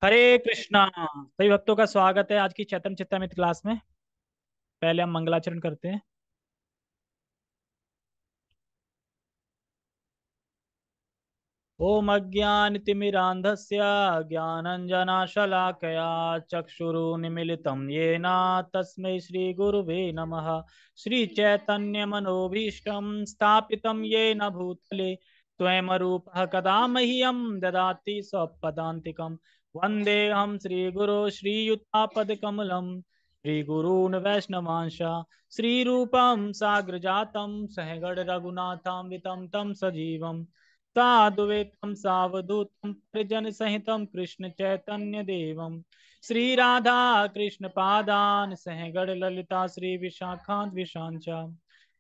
हरे कृष्णा। सभी भक्तों का स्वागत है आज की चैतन्य चित्तामृत क्लास में। पहले हम मंगलाचरण करते हैं। ओम अज्ञानतिमिरान्धस्य ज्ञानञ्जनशलाकया चक्षुरुन्मीलितं येन तस्मै श्रीगुरुवे नमः। श्रीचैतन्यमनोभीष्टं स्थापितं येन भूतले स्वयं रूपः कदा मह्यं ददाति स्वपदान्तिकं। वन्देऽहं श्रीगुरो श्रीयुतापदकमलं श्रीगुरून् वैष्णवांश श्रीरूपं साग्रजातं सहगण रघुनाथान्वितं तं सजीवम् साद्वैतं सावधूतं परिजन सहितं कृष्ण चैतन्य देवम श्री राधा कृष्ण पादान सहगण ललिता श्री विशाखांत विशांचा।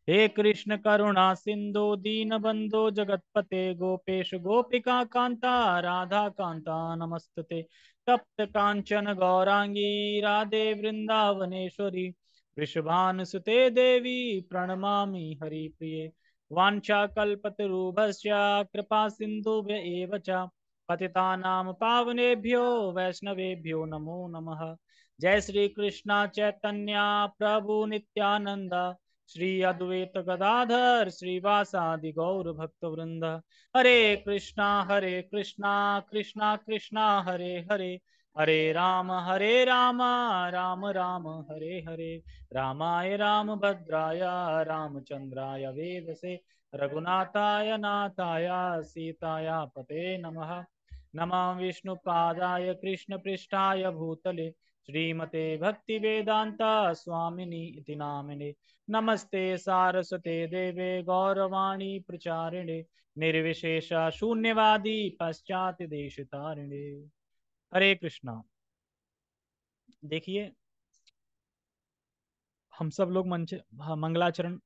हे कृष्ण करुणा सिंधु दीन बंधु जगतपते गोपेश गोपिका कांता राधा कांता नमस्तते। तप्त कांचन गौरांगी राधे वृंदावनेश्वरी वृषभानुसुते देवी प्रणमामि हरिप्रिये। वाञ्छाकल्पतरुभ्यश्च कृपा सिन्धुभ्य एव च पतितानां पावनेभ्यो वैष्णवेभ्यो नमो नमः। जय श्री कृष्ण चैतन्य प्रभु नित्यानंद श्री अद्वैत गदाधर श्रीवासादि गौर भक्त वृंद। हरे कृष्णा कृष्णा कृष्णा हरे हरे हरे राम राम राम हरे हरे। रामाय रामभद्राय रामचंद्राय वेदसे रघुनाथाय नाथाय सीताय पते नमः। नमः विष्णुपादाय कृष्णपृष्ठाय भूतले श्रीमते भक्तिवेदांता स्वामिनि इति नामिने। नमस्ते सारस्वते देवे गौरवाणी प्रचारिणे निर्विशेष शून्यवादी पश्चात देशतारिणे। हरे कृष्णा। देखिए, हम सब लोग मंगलाचरण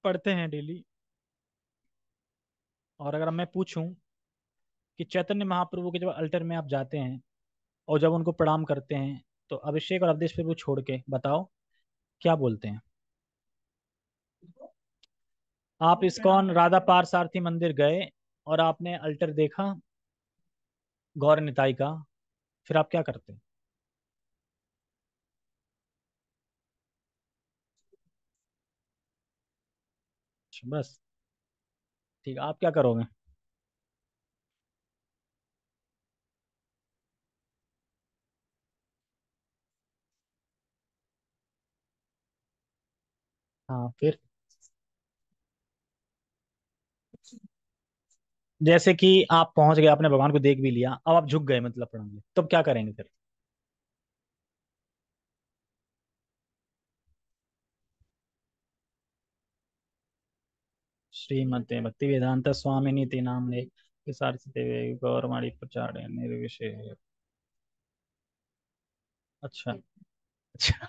पढ़ते हैं डेली। और अगर मैं पूछूं कि चैतन्य महाप्रभु के जब अल्टर में आप जाते हैं और जब उनको प्रणाम करते हैं तो अभिषेक और अवधेश प्रभु छोड़ के बताओ क्या बोलते हैं। आप इस्कॉन राधा पारसारथी मंदिर गए और आपने अल्टर देखा गौर निताई का, फिर आप क्या करते हैं? अच्छा, बस ठीक है, आप क्या करोगे? हाँ, फिर जैसे कि आप पहुंच गए, आपने भगवान को देख भी लिया, अब आप झुक गए मतलब प्रणाम लिए, तब क्या करेंगे फिर? श्रीमते भक्ति वेदांत स्वामिनी ते नामने सारस्वते गौरवाणी प्रचार निर्विशेष। अच्छा। अच्छा,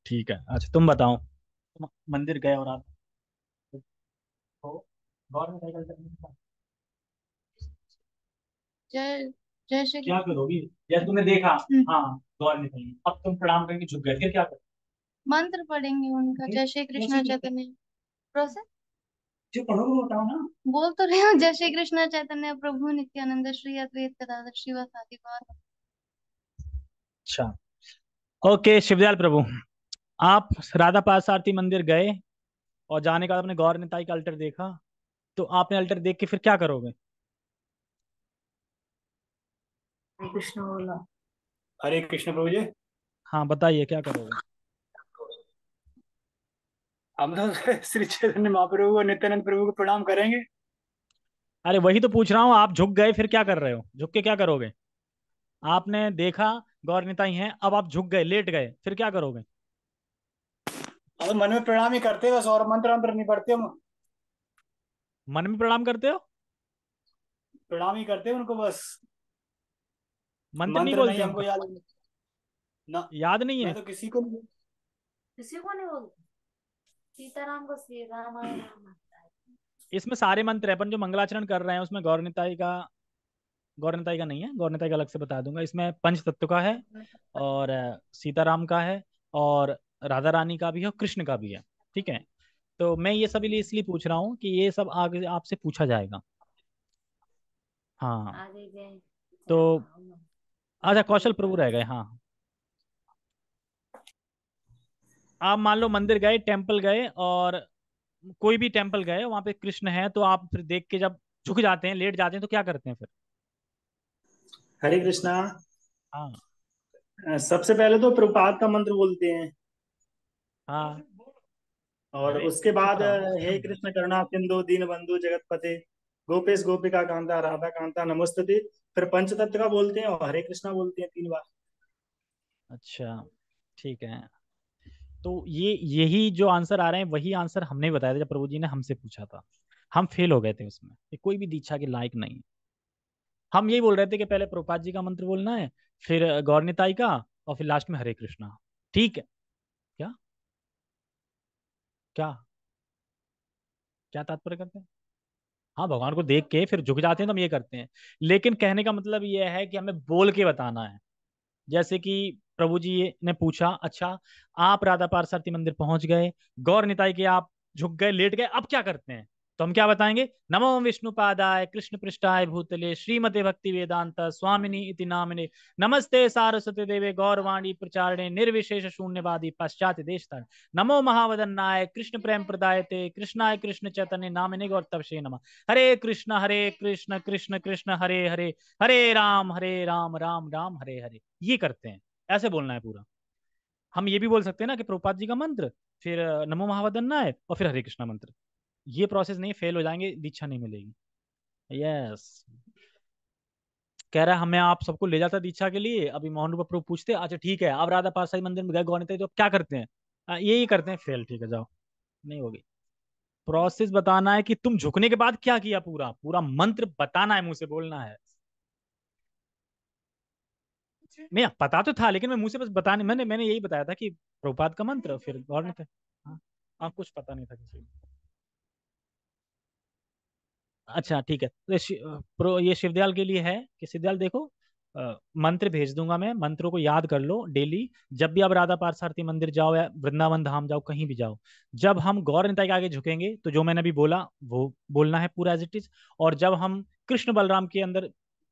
ठीक है। अच्छा, तुम बताओ, तुम मंदिर गए और आप हो गौर में साइकिल करने के बाद जय जय श्री क्या कृष्ण। करोगी? जैसे तुमने देखा, हाँ गौर में कहीं, अब तुम प्रणाम करके झुक गए, फिर क्या करोगे? मंत्र पढ़ेंगे उनका, जय श्री कृष्ण कैसे? चैतन्य प्रोसेस। जो पढ़ोगे वो बताओ ना। बोल तो रहे हो, जय श्री कृष्ण चैतन्य प्रभु नित्यानंद श्री अद्वैत गदाधर श्रीवासादि गौर। अच्छा, ओके शिवदयाल प्रभु, आप राधा पार्थसारथी मंदिर गए और जाने के बाद आपने गौर निताई का अल्टर देखा, तो आपने अल्टर देख के फिर क्या करोगे? कृष्ण बोला। हरे कृष्ण प्रभु जी। हाँ बताइए, क्या करोगे? हम तो श्री चैतन्य महाप्रभु और नित्यानंद प्रभु को प्रणाम करेंगे। अरे वही तो पूछ रहा हूँ, आप झुक गए फिर क्या कर रहे हो? झुक के क्या करोगे? आपने देखा गौर निताई हैं, अब आप झुक गए, लेट गए, फिर क्या करोगे? और मन में प्रणाम ही करते हैं बस, और मंत्र मंत्र नहीं पढ़ते हम। मन में प्रणाम करते हो? प्रणाम ही करते हैं उनको बस। मंत्र नहीं मंत्र बोलते नहीं हमको उनका? याद ना। याद नहीं मैं है? तो किसी को नहीं बोलती। सीताराम को श्री राम आए राम। इसमें सारे मंत्र है, अपन जो मंगलाचरण कर रहे हैं उसमें गौर निताई का नहीं है, गौर निताई का अलग से बता दूंगा। इसमें पंच तत्व का है, और सीताराम का है, और राधा रानी का भी है, और कृष्ण का भी है। ठीक है, तो मैं ये सब इसलिए पूछ रहा हूँ कि ये सब आगे आपसे पूछा जाएगा। हाँ, आगे गए तो जाओ। अच्छा, कौशल प्रभु रह गए, हाँ। आप मान लो मंदिर गए, टेम्पल गए, और कोई भी टेम्पल गए, वहां पे कृष्ण है, तो आप फिर देख के जब झुक जाते हैं, लेट जाते हैं, तो क्या करते हैं फिर? हरे कृष्णा। हाँ। सबसे पहले तो प्रभुपाद का मंत्र बोलते हैं, हाँ। और अरे उसके बाद बताओ। हे कृष्ण करुणा सिंधु दीन बंधु जगतपते गोपेश गोपिका कांता राधा कांता नमस्तुते। फिर पंचतत्व का बोलते हैं और हरे कृष्णा बोलते हैं 3 बार। अच्छा, ठीक है। तो यही जो आंसर आ रहे हैं, वही आंसर हमने बताया था जब प्रभु जी ने हमसे पूछा था। हम फेल हो गए थे उसमें, कि कोई भी दीक्षा के लायक नहीं है। हम यही बोल रहे थे कि पहले प्रभुपाद जी का मंत्र बोलना है, फिर गौर निताई का, और फिर लास्ट में हरे कृष्णा। ठीक है। क्या? क्या? क्या तात्पर्य करते हैं? हाँ, भगवान को देख के फिर झुक जाते हैं, तो हम ये करते हैं। लेकिन कहने का मतलब ये है कि हमें बोल के बताना है। जैसे कि प्रभु जी ने पूछा, अच्छा, आप राधा पार्थ मंदिर पहुंच गए, गौर निताई के आप झुक गए, लेट गए, अब क्या करते हैं? तो हम क्या बताएंगे? नमो विष्णुपादाय कृष्ण पृष्ठाय भूतले श्रीमते भक्ति वेदांत स्वामिनी इति नामिने नमस्ते सारस्वती देवे गौरवाणी प्रचारणे निर्विशेष शून्यवादी पाश्चात्य देश। नमो महावदन्नाय कृष्ण प्रेम प्रदायते कृष्णाय कृष्ण चैतन्य नामिने गौरतपसे नमः। हरे कृष्ण कृष्ण कृष्ण हरे हरे, हरे राम राम राम हरे हरे। ये करते हैं, ऐसे बोलना है पूरा। हम ये भी बोल सकते हैं ना कि प्रभुपाद जी का मंत्र, फिर नमो महावदन्नाय, और फिर हरे कृष्णा मंत्र। ये प्रोसेस नहीं, फेल हो जाएंगे, दीक्षा नहीं मिलेगी। यस। कह रहा है हमें आप सबको ले जाता दीक्षा के लिए, अभी मोहन रूप प्रभु पूछते, अच्छा ठीक है, आप राधा पारसाई मंदिर में गए गौर निताई, तो क्या करते हैं? यही करते हैं, फेल, ठीक है, जाओ। नहीं होगी। प्रोसेस बताना है कि तुम झुकने के बाद क्या किया, पूरा पूरा मंत्र बताना है, मुंह से बोलना है। नहीं, पता तो था, लेकिन मैं मुंह से बस बताने, मैंने यही बताया था कि प्रभुपाद का मंत्र, फिर गौर निताई। हाँ। हाँ, कुछ पता नहीं था किसी को। अच्छा, ठीक है, तो ये शिवदयाल के लिए है कि शिवदयाल देखो, मंत्र भेज दूंगा मैं, मंत्रों को याद कर लो डेली। जब भी आप राधा पार्थसारथी मंदिर जाओ या वृंदावन धाम जाओ, कहीं भी जाओ, जब हम गौर निताई के आगे झुकेंगे, तो जो मैंने अभी बोला वो बोलना है पूरा एज इट इज। और जब हम कृष्ण बलराम के अंदर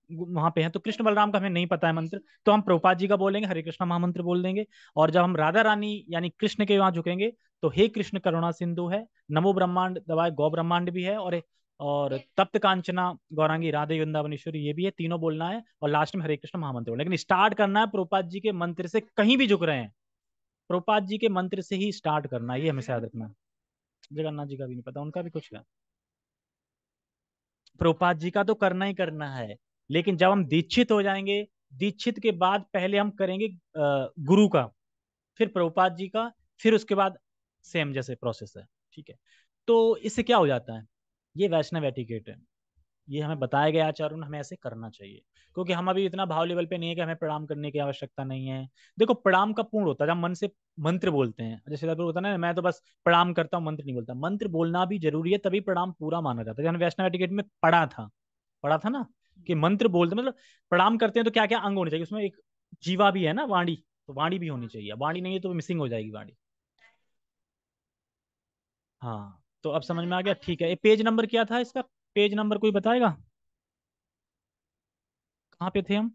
वहां पे हैं, तो कृष्ण बलराम का हमें नहीं पता है मंत्र, तो हम प्रभुपाद जी का बोलेंगे, हरे कृष्णा महामंत्र बोल देंगे। और जब हम राधा रानी यानी कृष्ण के वहां झुकेंगे, तो हे कृष्ण करुणा सिंधु है, नमो ब्रह्मांड दवाए गौ ब्रह्मांड भी है, और तप्त कांचना गौरांगी राधे वृंदावनेश्वरी, ये भी है, तीनों बोलना है, और लास्ट में हरे कृष्ण महामंत्र बोलना है। लेकिन स्टार्ट करना है प्रभुपाद जी के मंत्र से, कहीं भी झुक रहे हैं, प्रभुपाद जी के मंत्र से ही स्टार्ट करना है, ये हमेशा याद रखना है। जगन्नाथ जी का भी नहीं पता, उनका भी कुछ है। प्रभुपाद जी का तो करना ही करना है, लेकिन जब हम दीक्षित हो जाएंगे, दीक्षित के बाद पहले हम करेंगे गुरु का, फिर प्रभुपाद जी का, फिर उसके बाद सेम जैसे प्रोसेस है। ठीक है। तो इससे क्या हो जाता है? ये वैष्णव एटिकेट है, ये हमें बताया गया आचार्यों ने, हमें ऐसे करना चाहिए। क्योंकि हम अभी इतना भाव लेवल पे नहीं है कि हमें प्रणाम करने की आवश्यकता नहीं है। देखो, प्रणाम का पूर्ण होता है जब मन से मंत्र बोलते हैं। जैसे होता है ना, मैं तो बस प्रणाम करता हूँ, मंत्र नहीं बोलता। मंत्र बोलना भी जरूरी है, तभी प्रणाम पूरा माना जाता है। जैसे वैष्णव एटिकेट में पढ़ा था ना, कि मंत्र बोलते मतलब प्रणाम करते हैं तो क्या क्या अंग होने चाहिए उसमें? एक जीवा भी है ना, वाणी, तो वाणी भी होनी चाहिए। वाणी नहीं है तो मिसिंग हो जाएगी वाणी। हाँ, तो अब समझ में आ गया, ठीक है। ये पेज नंबर क्या था इसका? पेज नंबर कोई बताएगा? कहाँ पे थे हम?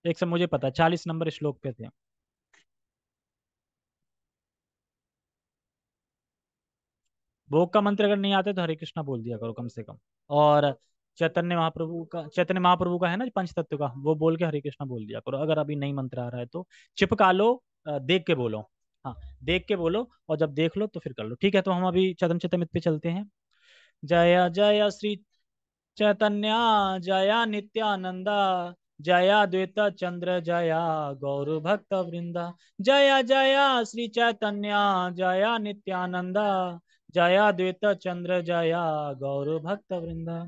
एक से मुझे पता, 40 नंबर श्लोक पे थे। भोग का मंत्र अगर नहीं आता तो हरे कृष्णा बोल दिया करो कम से कम। और चैतन्य महाप्रभु का है ना पंच तत्व का, वो बोल के हरे कृष्णा बोल दिया करो, अगर अभी नहीं मंत्र आ रहा है तो। चिपका लो, देख के बोलो। हाँ, देख के बोलो, और जब देख लो तो फिर कर लो। ठीक है, तो हम अभी चतम चतमित पे चलते हैं। जय जय श्री चैतन्य, जया नित्यानंदा, जया द्वैत चंद्र, जया गौर भक्त वृंदा। जया जया श्री चैतन्य, जया नित्यानंदा, जया द्वैत चंद्र, जया गौर भक्त वृंदा।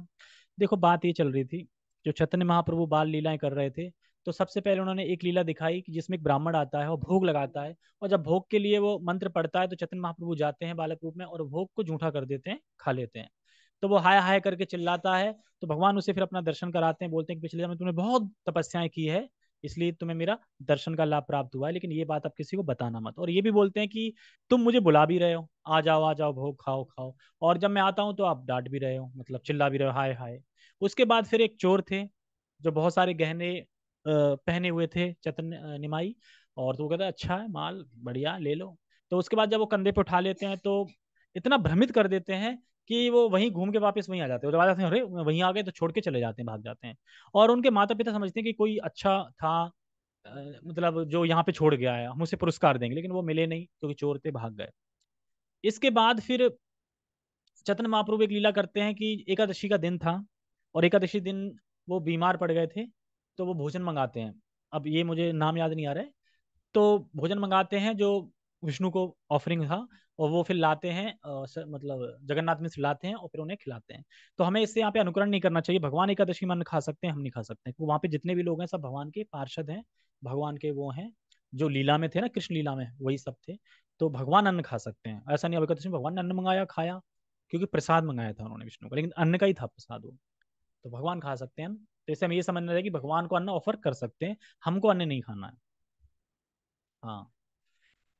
देखो, बात ये चल रही थी, जो चैतन्य महाप्रभु बाल लीलाएं कर रहे थे, तो सबसे पहले उन्होंने एक लीला दिखाई कि जिसमें एक ब्राह्मण आता है और भोग लगाता है, और जब भोग के लिए वो मंत्र पढ़ता है, तो चैतन्य महाप्रभु जाते हैं बालक रूप में और भोग को जूठा कर देते हैं, खा लेते हैं। तो वो हाय हाय करके चिल्लाता है, तो भगवान उसे फिर अपना दर्शन कराते हैं, बोलते हैं कि पिछले जन्म में तूने बहुत तपस्याएं की है, इसलिए तुम्हें मेरा दर्शन का लाभ प्राप्त हुआ है, लेकिन ये बात आप किसी को बताना मत। और ये भी बोलते हैं कि तुम मुझे बुला भी रहे हो, आ जाओ भोग खाओ खाओ, और जब मैं आता हूँ तो आप डांट भी रहे हो, मतलब चिल्ला भी रहे हो, हाय हाय। उसके बाद फिर एक चोर थे जो बहुत सारे गहने पहने हुए थे, चतन निमाई, और तो वो कहता है अच्छा है माल, बढ़िया ले लो। तो उसके बाद जब वो कंधे पे उठा लेते हैं तो इतना भ्रमित कर देते हैं कि वो वहीं घूम के वापस वहीं आ जाते हैं। जब आ जाते हैं, अरे वहीं आ गए, तो छोड़ के चले जाते हैं, भाग जाते हैं। और उनके माता पिता समझते हैं कि कोई अच्छा था, अ, मतलब जो यहाँ पे छोड़ गया है, हम उसे पुरस्कार देंगे, लेकिन वो मिले नहीं क्योंकि चोर थे, भाग गए। इसके बाद फिर चैतन्य महाप्रभु एक लीला करते हैं कि एकादशी का दिन था, और एकादशी दिन वो बीमार पड़ गए थे, तो वो भोजन मंगाते हैं। अब ये मुझे नाम याद नहीं आ रहा है। तो भोजन मंगाते हैं जो विष्णु को ऑफरिंग था, और वो फिर लाते हैं, मतलब जगन्नाथ मिश्र लाते हैं और फिर उन्हें खिलाते हैं। तो हमें इससे यहाँ पे अनुकरण नहीं करना चाहिए। भगवान एकादशी में अन्न खा सकते हैं, हम नहीं खा सकते, क्योंकि वहाँ पे जितने भी लोग हैं सब भगवान के पार्षद हैं, भगवान के वो हैं जो लीला में थे ना, कृष्ण लीला में वही सब थे। तो भगवान अन्न खा सकते हैं, ऐसा नहीं अब एकादशी में भगवान ने अन्न मंगाया खाया, क्योंकि प्रसाद मंगाया था उन्होंने विष्णु को, लेकिन अन्न का ही था प्रसाद वो। तो भगवान खा सकते हैं अन्न। तो इससे हम ये समझना है कि भगवान को अन्न ऑफर कर सकते हैं, हमको अन्न नहीं खाना है। हाँ,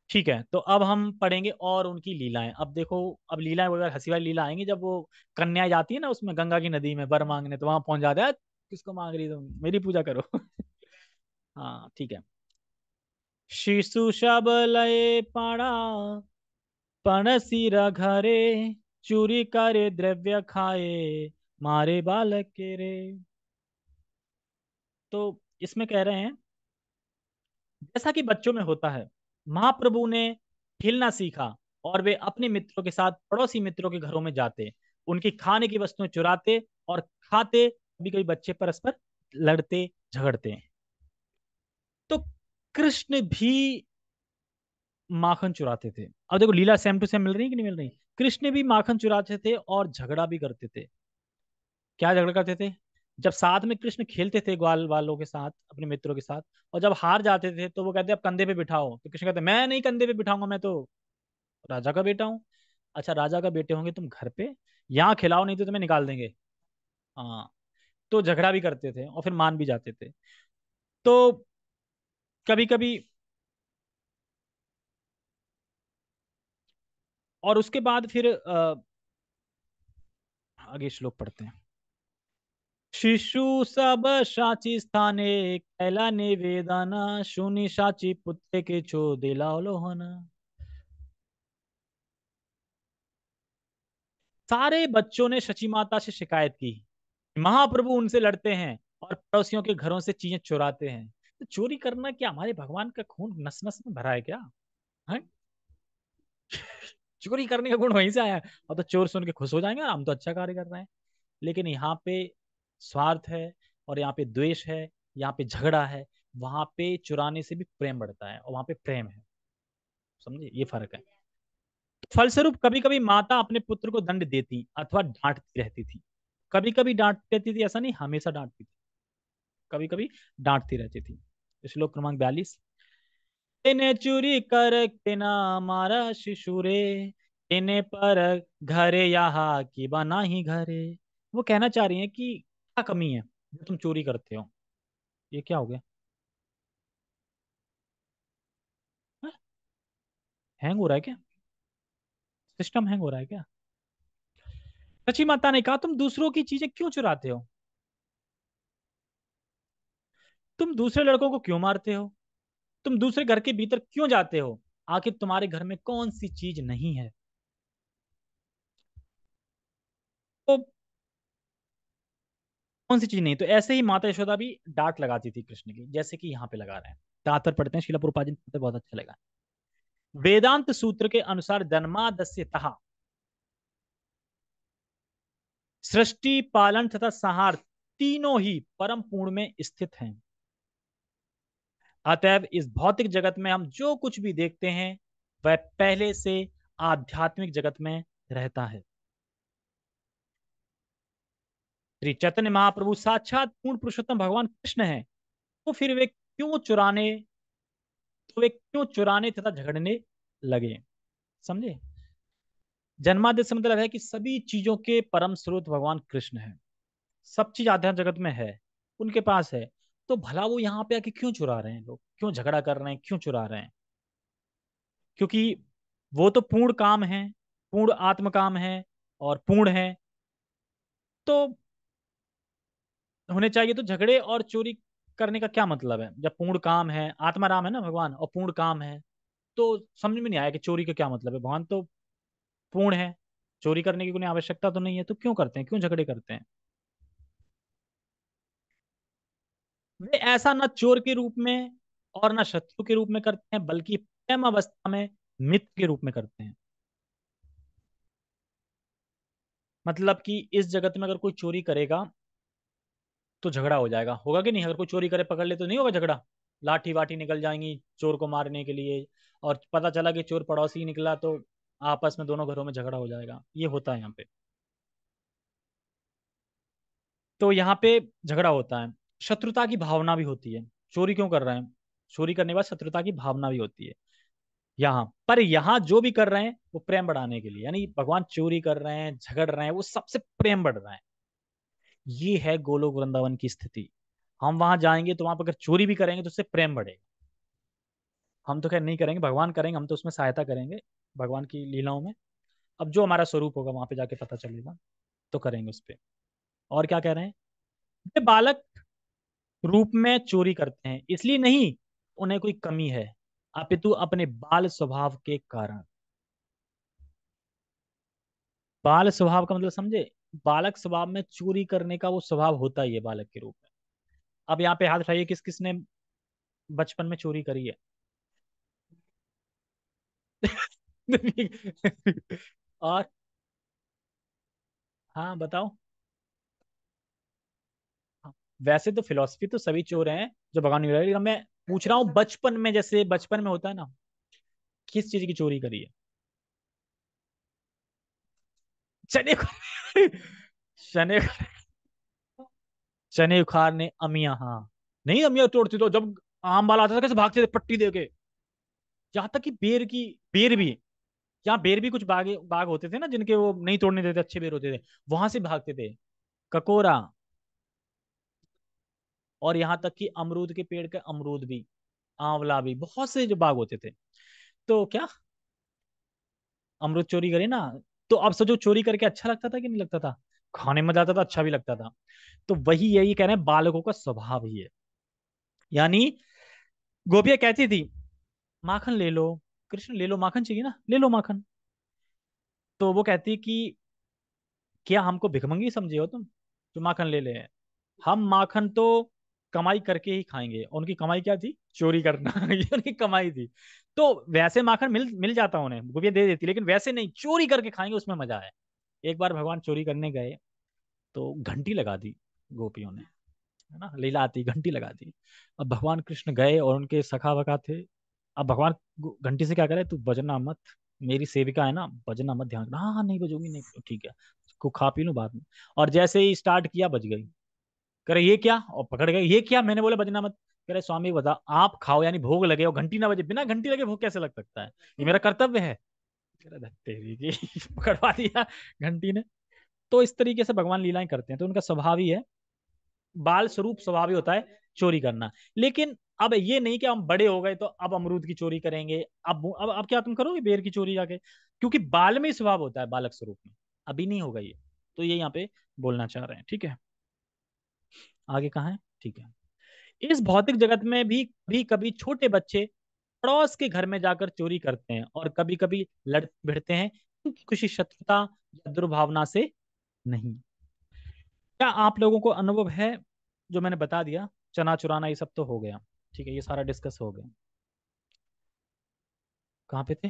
ठीक है। तो अब हम पढ़ेंगे और उनकी लीलाएं। अब देखो, अब लीलाएं वगैरह हंसी वाली लीला आएंगी, जब वो कन्या जाती है ना उसमें गंगा की नदी में वर मांगने, तो वहां पहुंच जाता है, किसको मांग रही तुम, मेरी पूजा करो। हाँ ठीक है। शिशु शबलय पाड़ा पणसीर घरे, चूरी करे द्रव्य खाए, मारे बालक के रे। तो इसमें कह रहे हैं, जैसा कि बच्चों में होता है, महाप्रभु ने खेलना सीखा, और वे अपने मित्रों के साथ पड़ोसी मित्रों के घरों में जाते, उनकी खाने की वस्तुएं चुराते और खाते। कभी कभी बच्चे परस्पर लड़ते झगड़ते। तो कृष्ण भी माखन चुराते थे। अब देखो लीला सेम टू सेम मिल रही है कि नहीं मिल रही। कृष्ण भी माखन चुराते थे और झगड़ा भी करते थे। क्या झगड़ा करते थे? जब साथ में कृष्ण खेलते थे ग्वाल वालों के साथ, अपने मित्रों के साथ, और जब हार जाते थे तो वो कहते अब कंधे पे बिठाओ, तो कृष्ण कहते मैं नहीं कंधे पे बिठाऊंगा, मैं तो राजा का बेटा हूँ। अच्छा राजा का बेटे होंगे तुम घर पे, यहाँ खिलाओ नहीं तो तुम्हें निकाल देंगे। हाँ, तो झगड़ा भी करते थे और फिर मान भी जाते थे। तो कभी कभी, और उसके बाद फिर आगे श्लोक पढ़ते हैं। शिशु सब साची स्थाने, कैला निवेदना, शुनि साची पुत्र के छो दिलावलोहना। सारे बच्चों ने शची माता से शिकायत की, महाप्रभु उनसे लड़ते हैं और पड़ोसियों के घरों से चीजें चुराते हैं। तो चोरी करना क्या हमारे भगवान का खून नस नस में भरा है क्या? है? चोरी करने का गुण वहीं से आया है। और तो चोर सुन के खुश हो जाएंगे, हम तो अच्छा कार्य कर रहे हैं। लेकिन यहाँ पे स्वार्थ है, और यहाँ पे द्वेष है, यहाँ पे झगड़ा है। वहां पे चुराने से भी प्रेम बढ़ता है, और वहां पे प्रेम है। समझे, ये फर्क है। फलस्वरूप कभी कभी माता अपने पुत्र को दंड देती अथवा डांटती रहती थी। कभी कभी डांट देती थी, ऐसा नहीं हमेशा डांटती थी, कभी कभी डांटती रहती थी। श्लोक क्रमांक 42। तेने चोरी कर के ना मारा शिशुरे, तेने पर घरे यहाँ की बना ही घरे। वो कहना चाह रही है कि क्या कमी है जो तुम चोरी करते हो। ये क्या हो गया? हैंग हो रहा है क्या? सिस्टम हैंग हो रहा है क्या? सची माता ने कहा तुम दूसरों की चीजें क्यों चुराते हो? तुम दूसरे लड़कों को क्यों मारते हो? तुम दूसरे घर के भीतर क्यों जाते हो? आखिर तुम्हारे घर में कौन सी चीज नहीं है? तो कौन सी चीज नहीं? तो ऐसे ही माता यशोदा भी डांट लगाती थी कृष्ण की, जैसे कि यहाँ पे लगा रहे हैं। तात्पर्य पढ़ते हैं, शिला प्रभुपाद जी ने बहुत अच्छा लगा। वेदांत सूत्र के अनुसार जन्मादस्य तहा, सृष्टि पालन तथा संहार तीनों ही परम पूर्ण में स्थित हैं। अतएव इस भौतिक जगत में हम जो कुछ भी देखते हैं वह पहले से आध्यात्मिक जगत में रहता है। श्री चैतन्य महाप्रभु साक्षात पूर्ण पुरुषोत्तम भगवान कृष्ण है, तो वे क्यों चुराने तथा झगड़ने लगे? समझे? जन्माद्य से मतलब है कि सभी चीजों के परम स्रोत भगवान कृष्ण है। सब चीज आध्यात्मिक जगत में है, उनके पास है। तो भला वो यहाँ पे आके क्यों चुरा रहे हैं, लोग क्यों झगड़ा कर रहे हैं, क्यों चुरा रहे हैं? क्योंकि वो तो पूर्ण काम है, पूर्ण आत्म काम है और पूर्ण है, तो होने चाहिए। तो झगड़े और चोरी करने का क्या मतलब है? जब पूर्ण काम है, आत्माराम है ना भगवान, और पूर्ण काम है, तो समझ में नहीं आया कि चोरी का क्या मतलब है। भगवान तो पूर्ण है, चोरी करने की कोई आवश्यकता तो नहीं है, तो क्यों करते हैं, क्यों झगड़े करते हैं? वे ऐसा न चोर के रूप में और न शत्रु के रूप में करते हैं, बल्कि प्रेम अवस्था में मित्र के रूप में करते हैं। मतलब कि इस जगत में अगर कोई चोरी करेगा तो झगड़ा हो जाएगा, होगा कि नहीं? अगर कोई चोरी करे पकड़ ले तो नहीं होगा झगड़ा, लाठी वाठी निकल जाएंगी चोर को मारने के लिए, और पता चला कि चोर पड़ोसी ही निकला तो आपस में दोनों घरों में झगड़ा हो जाएगा। ये होता है यहाँ पे। तो यहाँ पे झगड़ा होता है, शत्रुता की भावना भी होती है। चोरी क्यों कर रहे हैं? चोरी करने के बाद शत्रुता की भावना भी होती है यहाँ पर। यहाँ जो भी कर रहे हैं वो प्रेम बढ़ाने के लिए, यानी भगवान चोरी कर रहे हैं, झगड़ रहे हैं, वो सबसे प्रेम बढ़ रहा है। ये है गोलोक वृंदावन की स्थिति। हम वहां जाएंगे तो वहां पर अगर चोरी भी करेंगे तो उससे प्रेम बढ़ेगा। हम तो खैर नहीं करेंगे, भगवान करेंगे, हम तो उसमें सहायता करेंगे भगवान की लीलाओं में। अब जो हमारा स्वरूप होगा वहां पे जाके पता चलेगा, तो करेंगे उस पर। और क्या कह रहे हैं? वे बालक रूप में चोरी करते हैं, इसलिए नहीं उन्हें कोई कमी है, अपितु अपने बाल स्वभाव के कारण। बाल स्वभाव का मतलब समझे? बालक स्वभाव में चोरी करने का वो स्वभाव होता ही है बालक के रूप में। अब यहाँ पे हाथ उठाइए, किस किसने बचपन में चोरी करी है? और हाँ बताओ। हाँ, वैसे तो फिलोसफी तो सभी चोर हैं जो भगवान नहीं रहे, लेकिन मैं पूछ रहा हूँ बचपन में, जैसे बचपन में होता है ना, किस चीज की चोरी करी है? चने चने चने उखाड़ने अमिया, हाँ। नहीं, अमिया तोड़ती तो जब आम वाला आता था कैसे भागते थे पट्टी दे के। यहाँ तक कि बेर भी, यहाँ बेर भी कुछ बाग बाग होते थे ना जिनके वो नहीं तोड़ने देते, अच्छे बेर होते थे, वहां से भागते थे। ककोरा। और यहाँ तक कि अमरूद के पेड़ के अमरूद भी, आंवला भी, बहुत से जो बाग होते थे। तो क्या अमरूद चोरी करे ना, तो अब सोचो चोरी करके अच्छा लगता था कि नहीं लगता था? खाने में जाता था, अच्छा भी लगता था। तो वही यही कह रहे हैं, बालकों का स्वभाव ही है। यानी गोपियां कहती थी माखन ले लो, कृष्ण ले लो, माखन चाहिए ना, ले लो माखन। तो वो कहती कि क्या हमको भिखमंगी समझे हो तुम जो माखन ले ले? हम माखन तो कमाई करके ही खाएंगे। और उनकी कमाई क्या थी? चोरी करना। ये उनकी कमाई थी। तो वैसे माखन मिल मिल जाता उन्हें, गोपियां दे देती, लेकिन वैसे नहीं, चोरी करके खाएंगे, उसमें मजा है। एक बार भगवान चोरी करने गए तो घंटी लगा दी गोपियों ने, है ना, लीला आती, घंटी लगा दी। अब भगवान कृष्ण गए और उनके सखा वखा थे। अब भगवान घंटी से क्या करे, तू बजना मत, मेरी सेविका है ना, बजना मत, ध्यान रखना। हाँ हाँ, नहीं बजूंगी, नहीं, ठीक है, को खा पी लूं बाद में। और जैसे ही स्टार्ट किया बज गई। कह रहे ये क्या, और पकड़ गए, ये क्या? मैंने बोला बजना मत। कह रहे स्वामी बता, आप खाओ, यानी भोग लगे और घंटी ना बजे, बिना घंटी लगे भोग कैसे लग सकता है? ये मेरा कर्तव्य है। कह रहे "धत तेरी की", पकड़वा दिया घंटी ने। तो इस तरीके से भगवान लीलाएं करते हैं, तो उनका स्वभाव ही है, बाल स्वरूप स्वभाव ही होता है चोरी करना। लेकिन अब ये नहीं कि हम बड़े हो गए तो अब अमरूद की चोरी करेंगे। अब क्या तुम करोगे बेर की चोरी जाके? क्योंकि बाल में ही स्वभाव होता है बालक स्वरूप में, अभी नहीं होगा ये। तो ये यहाँ पे बोलना चाह रहे हैं, ठीक है। आगे कहाँ है? ठीक है। इस भौतिक जगत में भी कभी कभी छोटे बच्चे पड़ोस के घर में जाकर चोरी करते हैं, और कभी कभी लड़ भिड़ते हैं, क्योंकि किसी शत्रुता या दुर्भावना से नहीं। क्या आप लोगों को अनुभव है जो मैंने बता दिया? चना चुराना ये सब तो हो गया, ठीक है, ये सारा डिस्कस हो गया। कहाँ पे थे?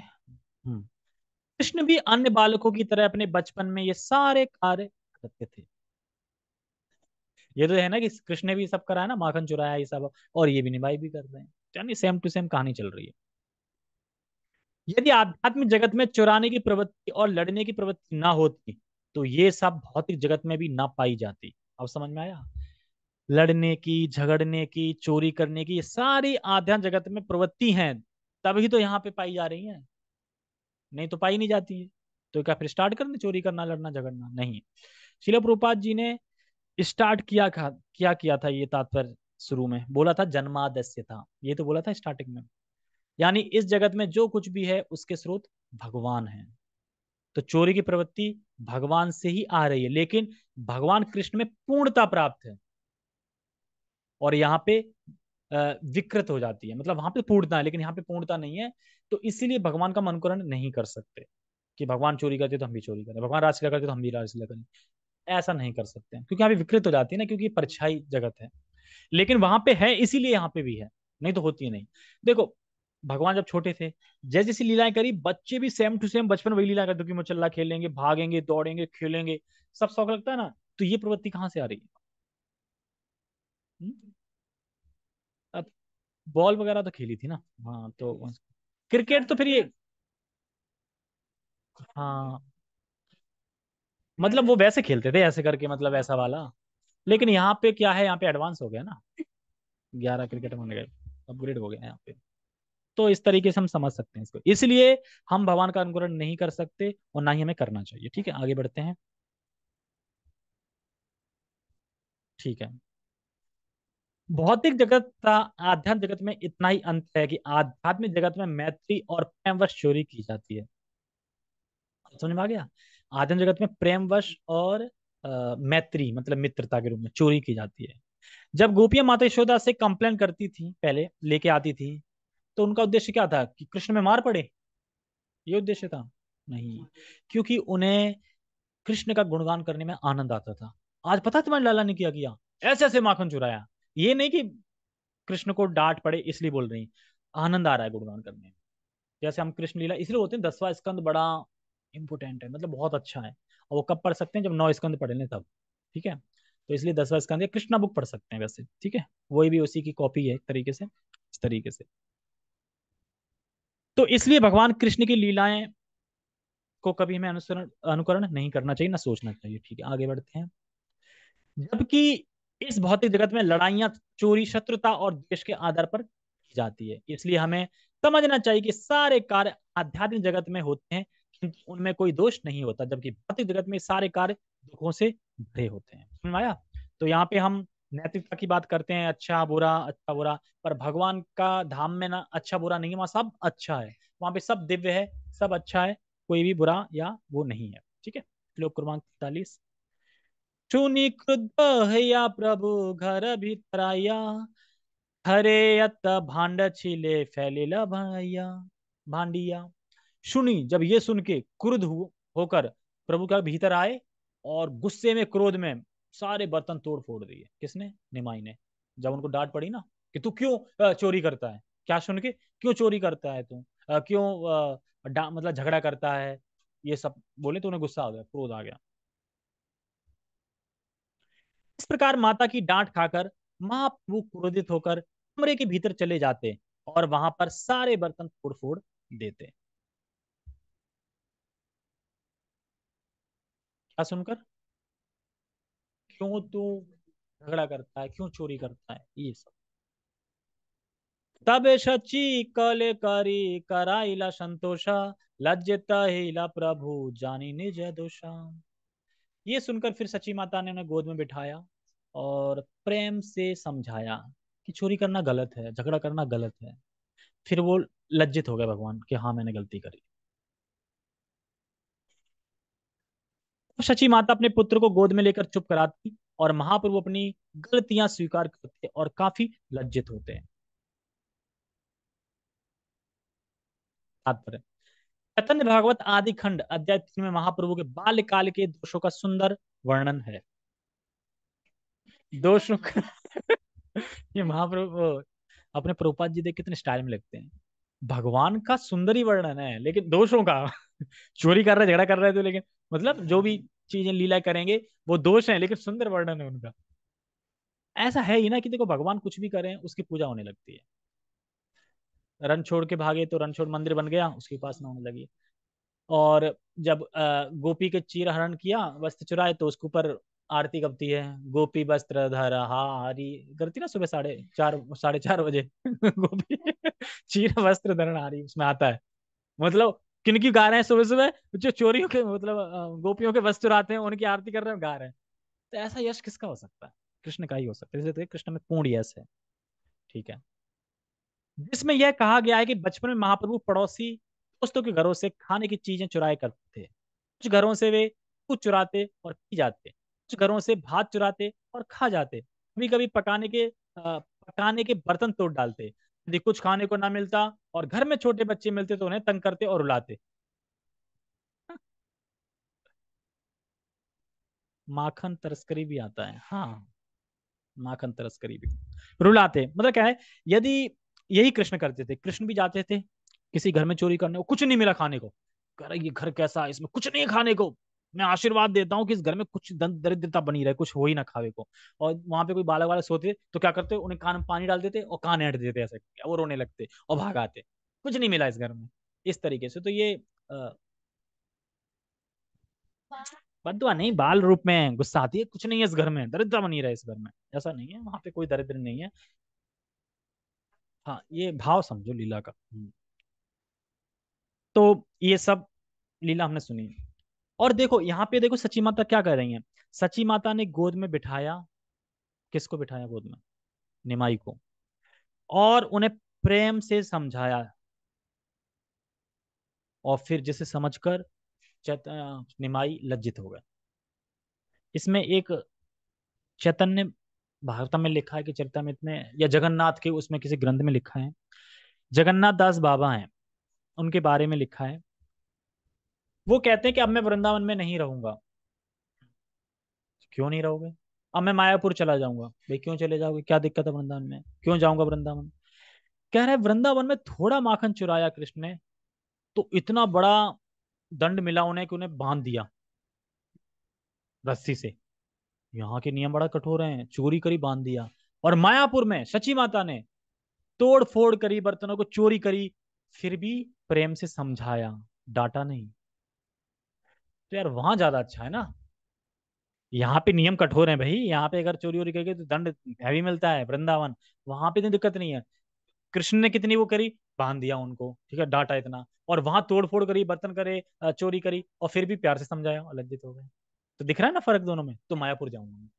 कृष्ण भी अन्य बालकों की तरह अपने बचपन में ये सारे कार्य करते थे। ये तो है ना कि कृष्ण ने भी सब करा है ना, माखन चुराया ये सब, और ये भी निभाई भी कर रहे हैं, यानी सेम टू सेम कहानी चल रही है। यदि आध्यात्मिक जगत में चुराने की प्रवृत्ति और लड़ने की प्रवृत्ति ना होती तो ये सब भौतिक जगत में भी ना पाई जाती। अब समझ में आया? लड़ने की, झगड़ने की, चोरी करने की, ये सारी आध्यात्म जगत में प्रवृत्ति हैं, तभी तो यहाँ पे पाई जा रही हैं, नहीं तो पाई नहीं जाती है। तो क्या फिर स्टार्ट कर दें चोरी करना, लड़ना, झगड़ना? नहीं। शिला प्रभुपाद जी ने स्टार्ट किया था ये तात्पर्य शुरू में बोला था जन्मादस्य था, ये तो बोला था स्टार्टिंग में। यानी इस जगत में जो कुछ भी है उसके स्रोत भगवान है। तो चोरी की प्रवृत्ति भगवान से ही आ रही है, लेकिन भगवान कृष्ण में पूर्णता प्राप्त है और यहाँ पे विकृत हो जाती है, मतलब वहां पे पूर्णता है लेकिन यहाँ पे पूर्णता नहीं है। तो इसीलिए भगवान का अनुकरण नहीं कर सकते कि भगवान चोरी करते तो हम भी चोरी करें, भगवान रासलीला करते तो हम भी रासलीला करें। ऐसा नहीं कर सकते हैं, क्योंकि यहाँ पे विकृत हो जाती है ना, क्योंकि परछाई जगत है। लेकिन वहां पे है इसीलिए यहाँ पे भी है, नहीं तो होती नहीं। देखो भगवान जब छोटे थे जैसे जैसी लीलाएं करी, बच्चे भी सेम टू सेम बचपन वही लीला करते कि मुचल्ला खेलेंगे, भागेंगे, दौड़ेंगे, खेलेंगे, सब शौक लगता है ना। तो ये प्रवृत्ति कहाँ से आ रही है? अब बॉल वगैरह तो खेली थी ना। हाँ तो क्रिकेट तो फिर ये, हाँ मतलब वो वैसे खेलते थे ऐसे करके, मतलब ऐसा वाला। लेकिन यहाँ पे क्या है, यहाँ पे एडवांस हो गया ना, 11 क्रिकेट बन गए, अपग्रेड हो गया यहाँ पे। तो इस तरीके से हम समझ सकते हैं इसको, इसलिए हम भगवान का अनुकरण नहीं कर सकते और ना ही हमें करना चाहिए। ठीक है, आगे बढ़ते हैं। ठीक है, भौतिक जगत का आध्यात्मिक जगत में इतना ही अंतर है कि आध्यात्मिक जगत में मैत्री और प्रेमवश चोरी की जाती है। समझ में आ गया? आध्यात्मिक जगत में प्रेमवश और मैत्री मतलब मित्रता के रूप में चोरी की जाती है। जब गोपियां माता यशोदा से कंप्लेन करती थी, पहले लेके आती थी, तो उनका उद्देश्य क्या था कि कृष्ण में मार पड़े, ये उद्देश्य था? नहीं, क्योंकि उन्हें कृष्ण का गुणगान करने में आनंद आता था। आज पता है तुम्हारे लाला ने क्या किया, ऐसे ऐसे माखन चुराया। ये नहीं कि कृष्ण को डांट पड़े इसलिए बोल रही, आनंद आ रहा है गुणगान करने में। जैसे हम कृष्ण लीला इसलिए होते हैं, 10वां स्कंद बड़ा इंपोर्टेंट है, मतलब बहुत अच्छा है। और वो कब पढ़ सकते हैं, जब 9 स्कंद पढ़ लें तब। ठीक है, तो इसलिए 10वां स्कंद या कृष्णा बुक पढ़ सकते हैं वैसे। ठीक है, वही भी उसी की कॉपी है एक तरीके से, इस तरीके से। तो इसलिए भगवान कृष्ण की लीलाएं को कभी हमें अनुकरण नहीं करना चाहिए, ना सोचना चाहिए। ठीक है, आगे बढ़ते हैं। जबकि इस भौतिक जगत में लड़ाइयां, चोरी, शत्रुता और द्वेष के आधार पर की जाती है, इसलिए हमें समझना चाहिए कि सारे कार्य आध्यात्मिक जगत में होते हैं किंतु उनमें कोई दोष नहीं होता, जबकि भौतिक जगत में सारे कार्य दुखों से भरे होते हैं। समझ में आया? तो यहाँ पे हम नैतिकता की बात करते हैं, अच्छा बुरा, अच्छा बुरा, पर भगवान का धाम में ना अच्छा बुरा नहीं है, वहां सब अच्छा है, वहां पे सब दिव्य है, सब अच्छा है, कोई भी बुरा या वो नहीं है। ठीक है, श्लोक क्रमांक 43। चुनी क्रुद्ध हैया प्रभु घर भीतर आया, हरे यत भांड छिले फैलिला भैया भांडिया। सुनी, जब ये सुन के क्रुद्ध होकर प्रभु का भीतर आए और गुस्से में क्रोध में सारे बर्तन तोड़ फोड़ दिए। किसने? निमाई ने। जब उनको डांट पड़ी ना कि तू क्यों चोरी करता है, क्या सुन के, क्यों चोरी करता है तू, क्यों मतलब झगड़ा करता है, ये सब बोले तो उन्हें गुस्सा आ गया, क्रोध आ गया। इस प्रकार माता की डांट खाकर महाप्रभु क्रोधित होकर कमरे के भीतर चले जाते और वहां पर सारे बर्तन फोड़ फोड़ देते। क्या सुनकर? क्यों तू झगड़ा करता है, क्यों चोरी करता है, ये सब। तब शची कले करी कराइला संतोषा, लज्जित हिला प्रभु जानी निज दोषा। ये सुनकर फिर सची माता ने उन्हें गोद में बिठाया और प्रेम से समझाया कि चोरी करना गलत है, झगड़ा करना गलत है। फिर वो लज्जित हो गए भगवान कि हाँ मैंने गलती करी। तो शची माता अपने पुत्र को गोद में लेकर चुप कराती और महाप्रभु अपनी गलतियां स्वीकार करते और काफी लज्जित होते हैं। तात्पर्य, चैतन्य भागवत आदि खंड अध्याय 3 में महाप्रभु के बाल्यकाल के दोषों का सुंदर वर्णन है। दोषों का ये महाप्रभु अपने प्रभुपाद जी देख कितने स्टाइल में लगते हैं। भगवान का सुंदर ही वर्णन है लेकिन दोषों का चोरी कर रहे, झगड़ा कर रहे थे, लेकिन मतलब जो भी चीजें लीला करेंगे वो दोष है, लेकिन सुंदर वर्णन है उनका। ऐसा है ही ना कि देखो भगवान कुछ भी करें उसकी पूजा होने लगती है। रण छोड़ के भागे तो रणछोड़ मंदिर बन गया, उसकी उपासना होने लगी। और जब गोपी के चीर हरण किया, वस्त्र चुराए, तो उसके ऊपर आरती करती है, गोपी वस्त्र धर हारी करती ना, सुबह 4:30 बजे गोपी चीर वस्त्र धरण हारी, उसमें आता है। मतलब किनकी गा रहे हैं सुबह सुबह? जो चोरियों के मतलब गोपियों के वस्त्र चुराते हैं उनकी आरती कर रहे हैं, गा रहे हैं। तो ऐसा यश किसका हो सकता है? कृष्ण का ही हो सकता है, इसलिए तो कृष्ण में पूर्ण यस है। ठीक है। जिसमें यह कहा गया है कि बचपन में महाप्रभु पड़ोसी दोस्तों के घरों से खाने की चीजें चुराए करते थे। कुछ घरों से वे कुछ चुराते और पी जाते, कुछ घरों से भात चुराते और खा जाते, कभी कभी पकाने के बर्तन तोड़ डालते। यदि कुछ खाने को ना मिलता और घर में छोटे बच्चे मिलते तो उन्हें तंग करते और रुलाते। माखन तस्करी भी आता है, हाँ, माखन तस्करी भी, रुलाते मतलब क्या है, यदि यही कृष्ण करते थे, कृष्ण भी जाते थे किसी घर में चोरी करने को, कुछ नहीं मिला खाने को, कह रहा ये घर कैसा है, इसमें कुछ नहीं है खाने को, मैं आशीर्वाद देता हूँ कि इस घर में कुछ दरिद्रता बनी रहे, कुछ हो ही ना खावे को। और वहां पे कोई बालक वाले सोते तो क्या करते, उन्हें कान में पानी डाल देते और कान ऐंठ देते ऐसे, वो रोने लगते और भाग आते, कुछ नहीं मिला इस घर में। इस तरीके से तो ये बद्दुआ नहीं, बाल रूप में गुस्सा आती है, कुछ नहीं है इस घर में, दरिद्र बनी रहे इस घर में, ऐसा नहीं है, वहां पे कोई दरिद्र नहीं है। हाँ, ये भाव समझो लीला का। तो ये सब लीला हमने सुनी। और देखो यहाँ पे, देखो सची माता क्या कर रही है। सची माता ने गोद में बिठाया, किसको बिठाया गोद में, निमाई को, और उन्हें प्रेम से समझाया, और फिर जिसे समझकर निमाई लज्जित हो गए। इसमें एक चैतन्य भागवतम में लिखा है कि चरितमृत में, या जगन्नाथ के उसमें किसी ग्रंथ में लिखा है, जगन्नाथ दास बाबा हैं, उनके बारे में लिखा है। वो कहते हैं कि अब मैं वृंदावन में नहीं रहूंगा। क्यों नहीं रहोगे? अब मैं मायापुर चला जाऊंगा। भाई क्यों चले जाओगे, क्या दिक्कत है वृंदावन में, क्यों जाऊंगा वृंदावन? कह रहे वृंदावन में थोड़ा माखन चुराया कृष्ण ने, तो इतना बड़ा दंड मिला उन्हें कि उन्हें बांध दिया रस्सी से। यहाँ के नियम बड़ा कठोर हैं, चोरी करी बांध दिया। और मायापुर में सची माता ने तोड़ फोड़ करी, बर्तनों को चोरी करी, फिर भी प्रेम से समझाया, डांटा नहीं। तो यार वहां ज्यादा अच्छा है ना। यहाँ पे नियम कठोर है भाई, यहाँ पे अगर चोरी वोरी करेगी तो दंड हैवी मिलता है, वृंदावन वहां पे इतनी दिक्कत नहीं है। कृष्ण ने कितनी वो करी, बांध दिया उनको, ठीक है, डांटा इतना, और वहां तोड़ फोड़ करी, बर्तन करे, चोरी करी, और फिर भी प्यार से समझाया और लज्जित हो गए। तो दिख रहा है ना फर्क दोनों में। तो मायापुर जाऊंगा मैं,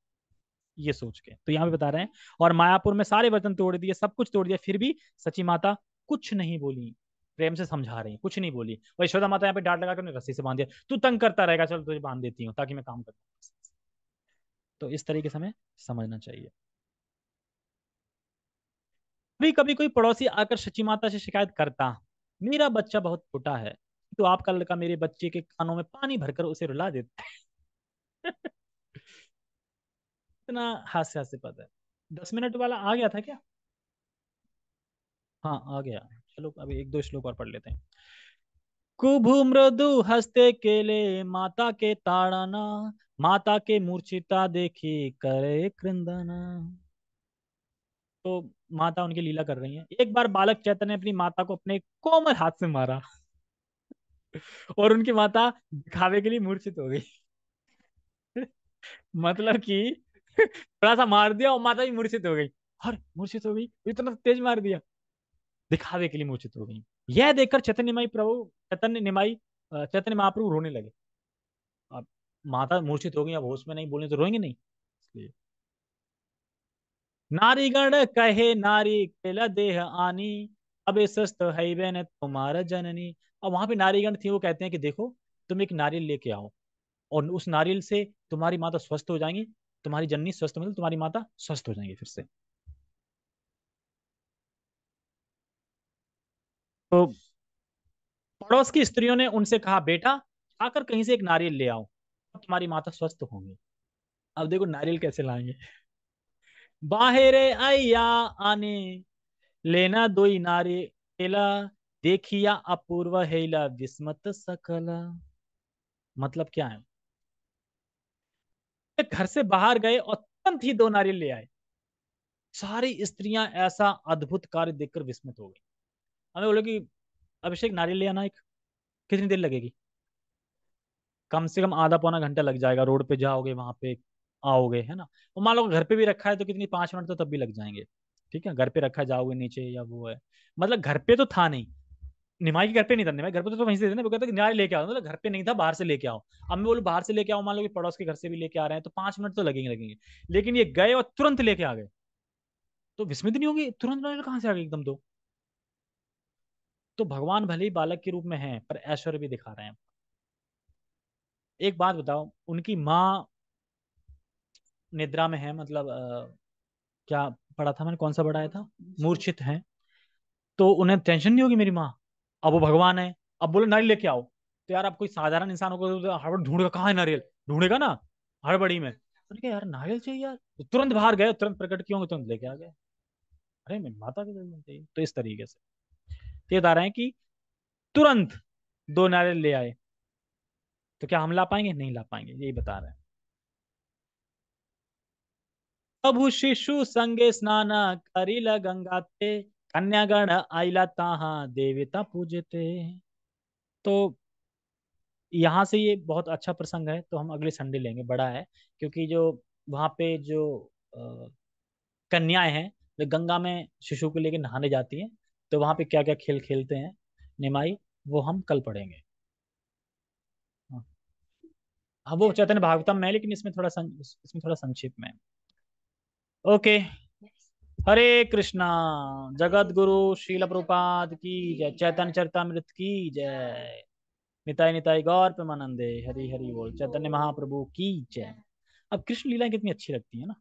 ये सोच के तो यहाँ पे बता रहे हैं। और मायापुर में सारे बर्तन तोड़ दिए, सब कुछ तोड़ दिया, फिर भी सची माता कुछ नहीं बोली, प्रेम से समझा रही, कुछ नहीं बोली। वही यशोदा माता यहाँ पे डांट लगा कर उन्हें रस्सी से बांध दिया, तू तंग करता रहेगा, चल तुझे बांध देती हूँ ताकि मैं काम कर। तो इस तरीके से हमें समझना चाहिए। कभी कभी कोई पड़ोसी आकर सची माता से शिकायत करता, मेरा बच्चा बहुत छोटा है, तो आपका लड़का मेरे बच्चे के कानों में पानी भरकर उसे रुला देता है। इतना हास्यास्पद है। 10 मिनट वाला आ गया था क्या? हाँ आ गया। चलो अभी एक दो श्लोक और पढ़ लेते हैं। कुभु मृदु हस्ते केले, माता के ताड़ना, माता के मूर्छिता देखी करे क्रंदना। तो माता उनकी लीला कर रही है। एक बार बालक चैतन्य ने अपनी माता को अपने कोमल हाथ से मारा और उनकी माता दिखावे के लिए मूर्छित हो गई। मतलब कि थोड़ा सा मार दिया और माता भी मूर्छित हो गई। हर मूर्छित हो गई, इतना तेज मार दिया, दिखावे के लिए मूर्छित हो गई। यह देखकर चैतन्य महाप्रभु रोने लगे। अब माता मूर्छित हो गई, अब होश में नहीं, बोलने तो रोएंगे नहीं, इसलिए नारीगण कहे नारी केला देह आनी, अब सस्त है बहन तुम्हारा जननी। अब वहां पे नारीगण थी, वो कहते हैं कि देखो तुम एक नारियल लेके आओ, और उस नारियल से तुम्हारी माता स्वस्थ हो जाएंगी, तुम्हारी जननी स्वस्थ, मतलब तुम्हारी माता स्वस्थ हो जाएंगी फिर से। तो पड़ोस की स्त्रियों ने उनसे कहा, बेटा आकर कहीं से एक नारियल ले आओ, अब तुम्हारी माता स्वस्थ होंगी। अब देखो नारियल कैसे लाएंगे। बाहरे आइया आने, लेना दोई नारियला, देखिया अपूर्व हेला विस्मत सकला। मतलब क्या है, घर से बाहर गए और तुरंत ही 2 नारियल ले आए। सारी स्त्रियां ऐसा अद्भुत कार्य देखकर विस्मित हो गई। हमें बोले कि अभिषेक नारियल ले आना एक, कितनी देर लगेगी? कम से कम आधा पौना घंटा लग जाएगा, रोड पे जाओगे वहां पे आओगे, है ना। और मान लो घर पे भी रखा है तो कितनी, 5 मिनट तो तब भी लग जाएंगे। ठीक है, घर पे रखा है, जाओगे नीचे या वो है, मतलब घर पे तो था नहीं, निमाई के घर पे नहीं था, निमाई घर पे तो वहीं से थे ना, वो कहता कि निमाई लेके आओ, मतलब घर पे नहीं था, बाहर से लेके आओ। अब मैं बोलूँ बाहर से लेके आओ, मान लो कि पड़ोस के घर से भी लेके आ रहे हैं, तो 5 मिनट तो लगेंगे, लेकिन ये गए और तुरंत लेके आ गए, तो विस्मित नहीं होगी तुरंत नारियल कहाँ से आ गए एकदम दो। तो भगवान भले ही बालक के रूप में हैं, पर ऐश्वर्य भी दिखा रहे हैं। एक बात बताओ, उनकी माँ निद्रा में है, मतलब क्या पढ़ा था मैंने, कौन सा पढ़ाया था, मूर्छित है, तो उन्हें टेंशन नहीं होगी मेरी माँ, अब वो भगवान है, अब बोले नारियल लेके आओ, तो यार अब कोई साधारण इंसान होगा तो हड़बड़ ढूंढेगा, कहाँ है नारियल, ढूंढेगा ना हड़बड़ी में, तो क्या यार नारियल चाहिए यार, तो तुरंत बाहर गए, तुरंत प्रकट किए होंगे, तुरंत लेके आ गए, अरे मेरी माता के दर्शन चाहिए, तो इस तरीके से तो ये बता रहे हैं कि तुरंत 2 नारियल ले आए। तो क्या हम ला पाएंगे, नहीं ला पाएंगे, यही बता रहे हैं। प्रभु शिशु संगे स्नान करिल गंगा ते, कन्यागण आइला ताहा देवता पूजते। तो यहाँ से ये बहुत अच्छा प्रसंग है, तो हम अगले संडे लेंगे, बड़ा है, क्योंकि जो वहाँ पे जो अ, कन्याएं हैं, जो गंगा में शिशु को लेकर नहाने जाती हैं, तो वहाँ पे क्या क्या खेल खेलते हैं निमाई, वो हम कल पढ़ेंगे। हाँ हाँ, वो चैतन्य भागवतम में है, लेकिन इसमें थोड़ा संक्षिप्त में है। ओके। हरे कृष्णा। जगत गुरु श्रील प्रभुपाद की जय, चैतन्य चरितामृत की जय, निताई निताई गौर प्रेमानंदे, हरि हरि बोल, चैतन्य महाप्रभु की जय। अब कृष्ण लीलाएं कितनी अच्छी लगती है ना।